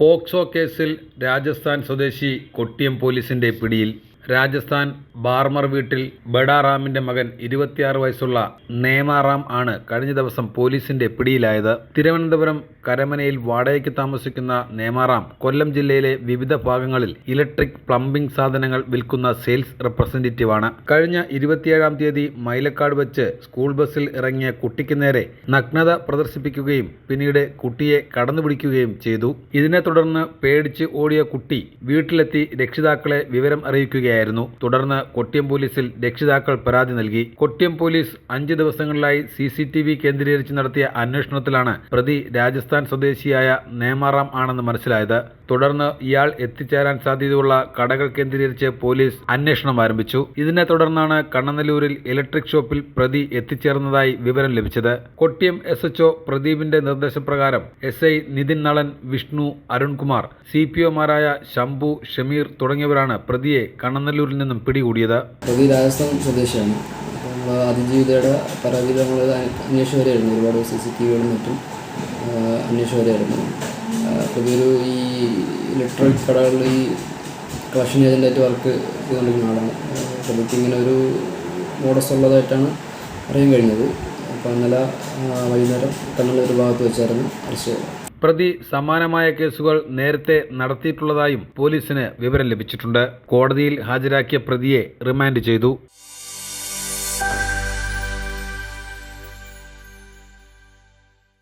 POCSO കേസിൽ രാജസ്ഥാൻ സ്വദേശി കൊട്ടിയം പോലീസിന്റെ പിടിയിൽ. രാജസ്ഥാൻ ബാർമർ വീട്ടിൽ ബഡാറാമിന്റെ മകൻ 26 വയസ്സുള്ള നേമാറാം ആണ് കഴിഞ്ഞ ദിവസം പോലീസിന്റെ പിടിയിലായത്. തിരുവനന്തപുരം കരമനയിൽ വാടകയ്ക്ക് താമസിക്കുന്ന നേമാറാം കൊല്ലം ജില്ലയിലെ വിവിധ ഭാഗങ്ങളിൽ ഇലക്ട്രിക് പ്ലംബിംഗ് സാധനങ്ങൾ വിൽക്കുന്ന സെയിൽസ് റെപ്രസെന്റേറ്റീവാണ്. കഴിഞ്ഞ 27-ാം തീയതി മൈലക്കാട് വെച്ച് സ്കൂൾ ബസ്സിൽ ഇറങ്ങിയ കുട്ടിക്ക് നേരെ നഗ്നത പ്രദർശിപ്പിക്കുകയും പിന്നീട് കുട്ടിയെ കടന്നുപിടിക്കുകയും ചെയ്തു. ഇതിനെ തുടർന്ന് പേടിച്ച് ഓടിയ കുട്ടി വീട്ടിലെത്തി രക്ഷിതാക്കളെ വിവരം അറിയിക്കുകയായിരുന്നു. തുടർന്ന് കൊട്ടിയം പോലീസിൽ രക്ഷിതാക്കൾ പരാതി നൽകി. കൊട്ടിയം പോലീസ് 5 ദിവസങ്ങളിലായി CCTV കേന്ദ്രീകരിച്ച് നടത്തിയ അന്വേഷണത്തിലാണ് പ്രതി രാജസ്ഥാൻ സ്വദേശിയായ നേമാറാം ആണെന്ന് മനസ്സിലായത്. തുടർന്ന് ഇയാൾ എത്തിച്ചേരാൻ സാധ്യതയുള്ള കടകൾ കേന്ദ്രീകരിച്ച് പോലീസ് അന്വേഷണം ആരംഭിച്ചു. ഇതിനെ തുടർന്നാണ് കണ്ണനല്ലൂരിൽ ഇലക്ട്രിക് ഷോപ്പിൽ പ്രതി എത്തിച്ചേർന്നതായി വിവരം ലഭിച്ചത്. കൊട്ടിയം SHO പ്രദീപിന്റെ നിർദ്ദേശപ്രകാരം SI നിതിൻ നളൻ, വിഷ്ണു, അരുൺകുമാർ, CPOമാരായ ശംഭു, ഷമീർ തുടങ്ങിയവരാണ് പ്രതിയെ കണ്ണനല്ലൂരിൽ നിന്നും പിടികൂടിയത്. പ്രതി രാജസ്ഥാൻ സ്വദേശിയാണ്. അതിജീവിതയുടെ പരാതിയിൽ നമ്മൾ അന്വേഷണം വരെയായിരുന്നു. ഒരുപാട് CCTVകളും മറ്റും അന്വേഷണം വരെയായിരുന്നു. പ്രതി ഈ ഇലക്ട്രോണിക് കടകളിൽ ഈ കളക്ഷൻ ഏജൻ്റായിട്ട് വർക്ക് ചെയ്തുകൊണ്ടിരിക്കുന്ന ആളാണ്. പ്രതിക്ക് ഇങ്ങനെ ഒരു മോഡസ് ഉള്ളതായിട്ടാണ് അറിയാൻ കഴിഞ്ഞത്. അപ്പോൾ ഇന്നലെ വൈകുന്നേരം കണ്ണനല്ലൂർ ഭാഗത്ത് വെച്ചായിരുന്നു അറസ്റ്റ് ചെയ്തത്. പ്രതി സമാനമായ കേസുകൾ നേരത്തെ നടത്തിയിട്ടുള്ളതായും പോലീസിന് വിവരം ലഭിച്ചിട്ടുണ്ട്. കോടതിയിൽ ഹാജരാക്കിയ പ്രതിയെ റിമാൻഡ് ചെയ്തു.